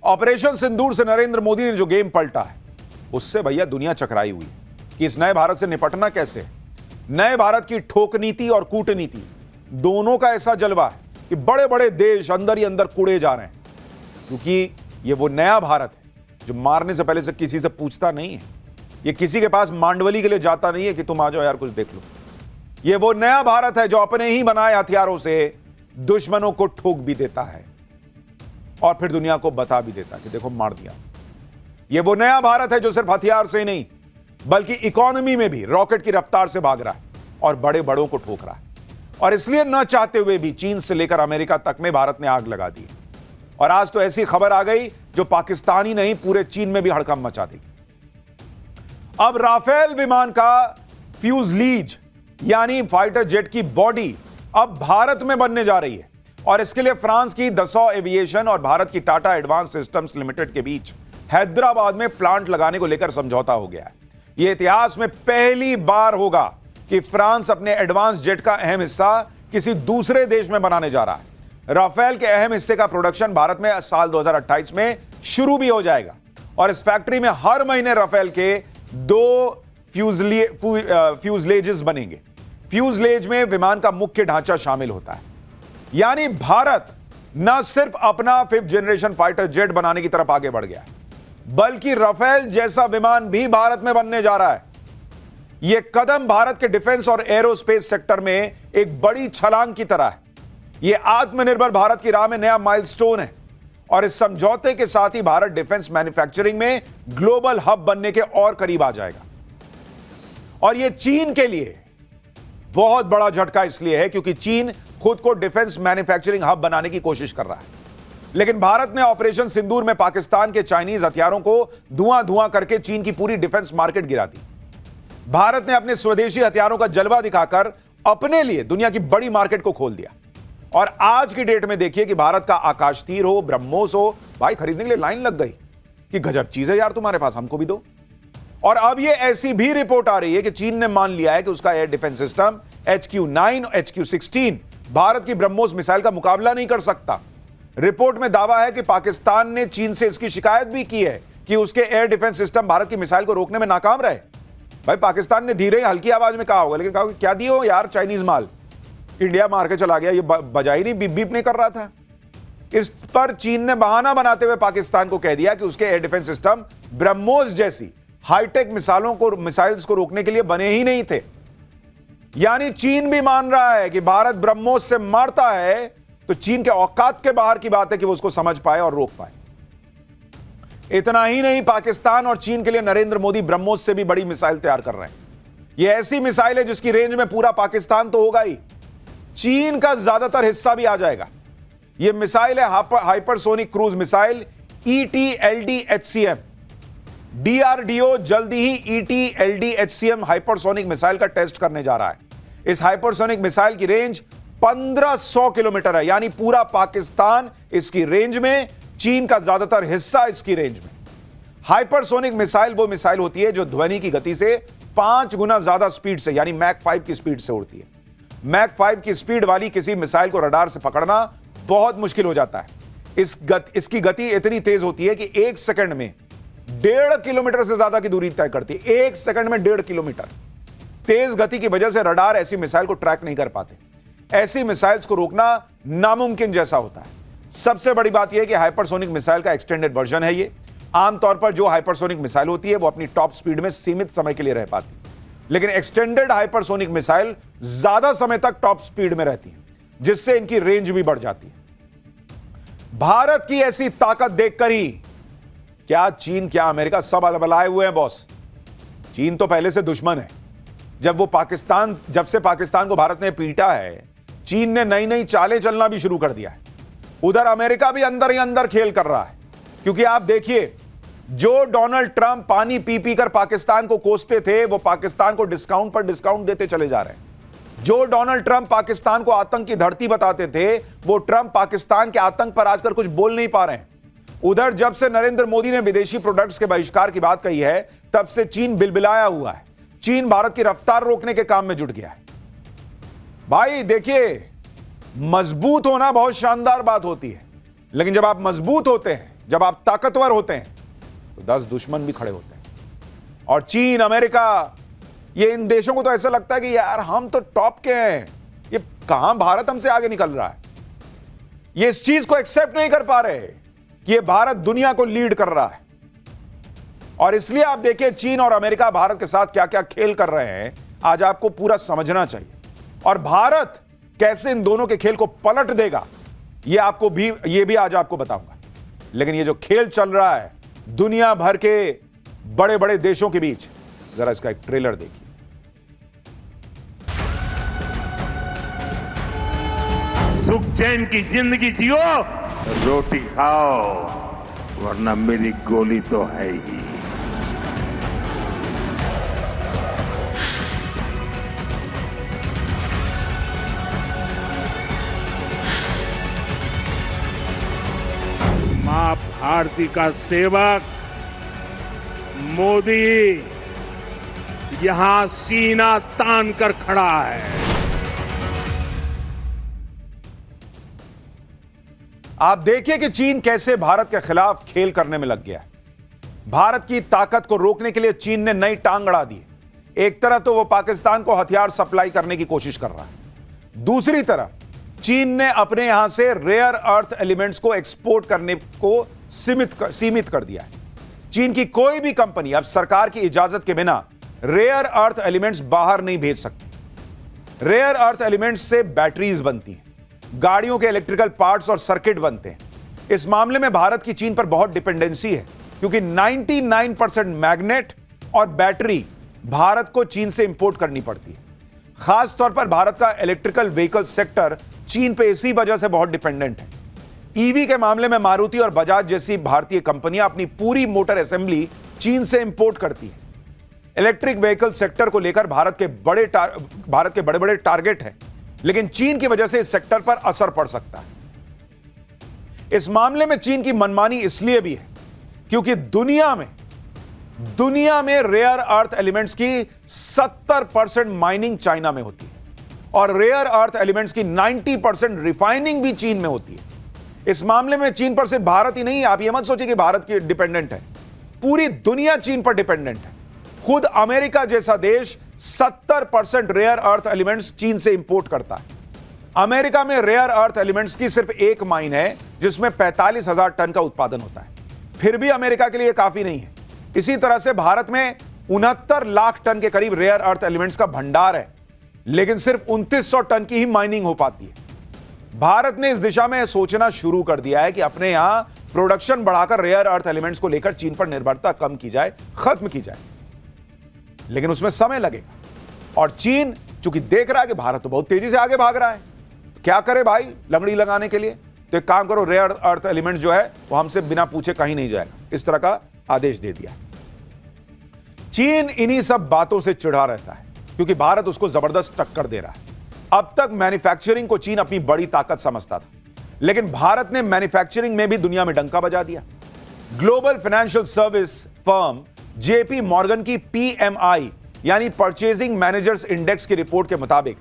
Operation सिंदूर से नरेंद्र मोदी ने जो गेम पलटा है, उससे भैया दुनिया चकराई हुई कि इस नए भारत से निपटना कैसे है। नए भारत की ठोक नीति और कूटनीति दोनों का ऐसा जलवा है कि बड़े बड़े देश अंदर ही अंदर कुड़े जा रहे हैं, क्योंकि ये वो नया भारत है जो मारने से पहले से किसी से पूछता नहीं है। ये किसी के पास मांडवली के लिए जाता नहीं है कि तुम आ जाओ यार कुछ देख लो। ये वो नया भारत है जो अपने ही बनाए हथियारों से दुश्मनों को ठोक भी देता है और फिर दुनिया को बता भी देता है कि देखो मार दिया। ये वो नया भारत है जो सिर्फ हथियार से ही नहीं बल्कि इकोनॉमी में भी रॉकेट की रफ्तार से भाग रहा है और बड़े बड़ों को ठोक रहा है। और इसलिए न चाहते हुए भी चीन से लेकर अमेरिका तक में भारत ने आग लगा दी। और आज तो ऐसी खबर आ गई जो पाकिस्तान ही नहीं पूरे चीन में भी हड़कंप मचा देगी। अब राफेल विमान का फ्यूजलीज यानी फाइटर जेट की बॉडी अब भारत में बनने जा रही है और इसके लिए फ्रांस की दसॉ एविएशन और भारत की टाटा एडवांस सिस्टम्स लिमिटेड के बीच हैदराबाद में प्लांट लगाने को लेकर समझौता हो गया है। यह इतिहास में पहली बार होगा कि फ्रांस अपने एडवांस जेट का अहम हिस्सा किसी दूसरे देश में बनाने जा रहा है। राफेल के अहम हिस्से का प्रोडक्शन भारत में साल 2028 में शुरू भी हो जाएगा और इस फैक्ट्री में हर महीने राफेल के 2 फ्यूजलेजेस बनेंगे। फ्यूजलेज में विमान का मुख्य ढांचा शामिल होता है, यानी भारत न सिर्फ अपना 5th जनरेशन फाइटर जेट बनाने की तरफ आगे बढ़ गया बल्कि राफेल जैसा विमान भी भारत में बनने जा रहा है। यह कदम भारत के डिफेंस और एरोस्पेस सेक्टर में एक बड़ी छलांग की तरह है। यह आत्मनिर्भर भारत की राह में नया माइलस्टोन है और इस समझौते के साथ ही भारत डिफेंस मैन्युफैक्चरिंग में ग्लोबल हब बनने के और करीब आ जाएगा। और यह चीन के लिए बहुत बड़ा झटका इसलिए है क्योंकि चीन खुद को डिफेंस मैन्युफैक्चरिंग हब बनाने की कोशिश कर रहा है, लेकिन भारत ने ऑपरेशन सिंदूर में पाकिस्तान के चाइनीज हथियारों को धुआं धुआं करके चीन की पूरी डिफेंस मार्केट गिरा दी। भारत ने अपने स्वदेशी हथियारों का जलवा दिखाकर अपने लिए दुनिया की बड़ी मार्केट को खोल दिया। और आज की डेट में देखिए कि भारत का आकाश तीर हो, ब्रह्मोस हो, भाई खरीदने के लिए लाइन लग गई कि गजब चीज है यार तुम्हारे पास, हमको भी दो। और अब यह ऐसी भी रिपोर्ट आ रही है कि चीन ने मान लिया है कि उसका एयर डिफेंस सिस्टम HQ-9 और HQ-16 भारत की ब्रह्मोस मिसाइल का मुकाबला नहीं कर सकता। रिपोर्ट में दावा है कि पाकिस्तान ने चीन से इसकी शिकायत भी की है कि उसके एयर डिफेंस सिस्टम भारत की मिसाइल को रोकने में नाकाम रहे। भाई पाकिस्तान ने धीरे हल्की आवाज में कहा होगा, लेकिन कहा क्या दियो यार चाइनीज माल, इंडिया मार के चला गया, ये बजा ही नहीं, बीप बीप नहीं कर रहा था। इस पर चीन ने बहाना बनाते हुए पाकिस्तान को कह दिया कि उसके एयर डिफेंस सिस्टम ब्रह्मोस जैसी हाईटेक मिसाइल्स को रोकने के लिए बने ही नहीं थे। यानी चीन भी मान रहा है कि भारत ब्रह्मोस से मारता है तो चीन के औकात के बाहर की बात है कि वो उसको समझ पाए और रोक पाए। इतना ही नहीं, पाकिस्तान और चीन के लिए नरेंद्र मोदी ब्रह्मोस से भी बड़ी मिसाइल तैयार कर रहे हैं। यह ऐसी मिसाइल है जिसकी रेंज में पूरा पाकिस्तान तो होगा ही, चीन का ज्यादातर हिस्सा भी आ जाएगा। यह मिसाइल है hypersonic cruise missile ET-LD-HCM। DRDO जल्दी ही ET-LD-HCM हाइपरसोनिक मिसाइल का टेस्ट करने जा रहा है। इस हाइपरसोनिक मिसाइल की रेंज 1500 किलोमीटर है, यानी पूरा पाकिस्तान इसकी रेंज में, चीन का ज्यादातर हिस्सा इसकी रेंज में। हाइपरसोनिक मिसाइल वो मिसाइल होती है जो ध्वनि की गति से 5 गुना ज्यादा स्पीड से यानी मैक 5 की स्पीड से उड़ती है। मैक 5 की स्पीड वाली किसी मिसाइल को रडार से पकड़ना बहुत मुश्किल हो जाता है। इसकी गति इतनी तेज होती है कि 1 सेकंड में 1.5 किलोमीटर से ज्यादा की दूरी तय करती है। 1 सेकंड में 1.5 किलोमीटर। तेज गति की वजह से रडार ऐसी मिसाइल को ट्रैक नहीं कर पाते। ऐसी मिसाइल्स को रोकना नामुमकिन जैसा होता है। सबसे बड़ी बात यह है कि हाइपरसोनिक मिसाइल का एक्सटेंडेड वर्जन है। ये आमतौर पर जो हाइपरसोनिक मिसाइल होती है वो अपनी टॉप स्पीड में सीमित समय के लिए रह पाती है, लेकिन एक्सटेंडेड हाइपरसोनिक मिसाइल ज्यादा समय तक टॉप स्पीड में रहती है, जिससे इनकी रेंज भी बढ़ जाती है। भारत की ऐसी ताकत देखकर ही क्या चीन क्या अमेरिका सब अलबलाए हुए हैं बॉस। चीन तो पहले से दुश्मन है। जब से पाकिस्तान को भारत ने पीटा है, चीन ने नई नई चालें चलना भी शुरू कर दिया है। उधर अमेरिका भी अंदर ही अंदर खेल कर रहा है, क्योंकि आप देखिए जो डोनाल्ड ट्रंप पानी पी पी कर पाकिस्तान को कोसते थे वो पाकिस्तान को डिस्काउंट पर डिस्काउंट देते चले जा रहे हैं। जो डोनाल्ड ट्रंप पाकिस्तान को आतंक की धरती बताते थे वो ट्रंप पाकिस्तान के आतंक पर आजकल कुछ बोल नहीं पा रहे हैं। उधर जब से नरेंद्र मोदी ने विदेशी प्रोडक्ट्स के बहिष्कार की बात कही है तब से चीन बिलबिलाया हुआ है। चीन भारत की रफ्तार रोकने के काम में जुट गया है। भाई देखिए, मजबूत होना बहुत शानदार बात होती है, लेकिन जब आप मजबूत होते हैं जब आप ताकतवर होते हैं तो 10 दुश्मन भी खड़े होते हैं। और चीन, अमेरिका, ये इन देशों को तो ऐसा लगता है कि यार हम तो टॉप के हैं, ये कहां भारत हमसे आगे निकल रहा है। ये इस चीज को एक्सेप्ट नहीं कर पा रहे कि ये भारत दुनिया को लीड कर रहा है। और इसलिए आप देखिए चीन और अमेरिका भारत के साथ क्या क्या खेल कर रहे हैं, आज आपको पूरा समझना चाहिए। और भारत कैसे इन दोनों के खेल को पलट देगा, ये भी आज आपको बताऊंगा। लेकिन ये जो खेल चल रहा है दुनिया भर के बड़े बड़े देशों के बीच, जरा इसका एक ट्रेलर देखिए। सुख चैन की जिंदगी जियो, रोटी खाओ, वरना मेरी गोली तो है ही। मां भारती का सेवक मोदी यहां सीना तान कर खड़ा है। आप देखिए कि चीन कैसे भारत के खिलाफ खेल करने में लग गया है। भारत की ताकत को रोकने के लिए चीन ने नई टांग अड़ा दी। एक तरफ तो वो पाकिस्तान को हथियार सप्लाई करने की कोशिश कर रहा है, दूसरी तरफ चीन ने अपने यहां से रेयर अर्थ एलिमेंट्स को एक्सपोर्ट करने को सीमित कर दिया है। चीन की कोई भी कंपनी अब सरकार की इजाजत के बिना रेयर अर्थ एलिमेंट्स बाहर नहीं भेज सकती। रेयर अर्थ एलिमेंट्स से बैटरीज बनती हैं, गाड़ियों के इलेक्ट्रिकल पार्ट्स और सर्किट बनते हैं। इस मामले में भारत की चीन पर बहुत डिपेंडेंसी है, क्योंकि 99% मैग्नेट और बैटरी भारत को चीन से इंपोर्ट करनी पड़ती है। खास तौर पर भारत का इलेक्ट्रिकल व्हीकल सेक्टर चीन पे इसी वजह से बहुत डिपेंडेंट है। ईवी के मामले में मारुति और बजाज जैसी भारतीय कंपनियां अपनी पूरी मोटर असेंबली चीन से इंपोर्ट करती हैं। इलेक्ट्रिक व्हीकल सेक्टर को लेकर भारत के बड़े बड़े टारगेट हैं, लेकिन चीन की वजह से इस सेक्टर पर असर पड़ सकता है। इस मामले में चीन की मनमानी इसलिए भी है क्योंकि दुनिया में रेयर अर्थ एलिमेंट्स की 70% माइनिंग चाइना में होती है और रेयर अर्थ एलिमेंट्स की 90% रिफाइनिंग भी चीन में होती है। इस मामले में चीन पर सिर्फ भारत ही नहीं, आप यह मत सोचिए कि भारत की डिपेंडेंट है, पूरी दुनिया चीन पर डिपेंडेंट है। खुद अमेरिका जैसा देश 70% रेयर अर्थ एलिमेंट्स चीन से इंपोर्ट करता है। अमेरिका में रेयर अर्थ एलिमेंट्स की सिर्फ एक माइन है जिसमें 45,000 टन का उत्पादन होता है, फिर भी अमेरिका के लिए काफी नहीं है। इसी तरह से भारत में 69 लाख टन के करीब रेयर अर्थ एलिमेंट्स का भंडार है, लेकिन सिर्फ 2900 टन की ही माइनिंग हो पाती है। भारत ने इस दिशा में सोचना शुरू कर दिया है कि अपने यहां प्रोडक्शन बढ़ाकर रेयर अर्थ एलिमेंट्स को लेकर चीन पर निर्भरता कम की जाए, खत्म की जाए, लेकिन उसमें समय लगेगा। और चीन चूंकि देख रहा है कि भारत तो बहुत तेजी से आगे भाग रहा है, तो क्या करे भाई लंगड़ी लगाने के लिए, तो एक काम करो, रेयर अर्थ एलिमेंट जो है वो हमसे बिना पूछे कहीं नहीं जाएगा, इस तरह का आदेश दे दिया। चीन इन्हीं सब बातों से चिढ़ा रहता है क्योंकि भारत उसको जबरदस्त टक्कर दे रहा है। अब तक मैन्युफैक्चरिंग को चीन अपनी बड़ी ताकत समझता था, लेकिन भारत ने मैन्युफैक्चरिंग में भी दुनिया में डंका बजा दिया। Global financial service firm JP Morgan की PMI यानी परचेजिंग मैनेजर्स इंडेक्स की रिपोर्ट के मुताबिक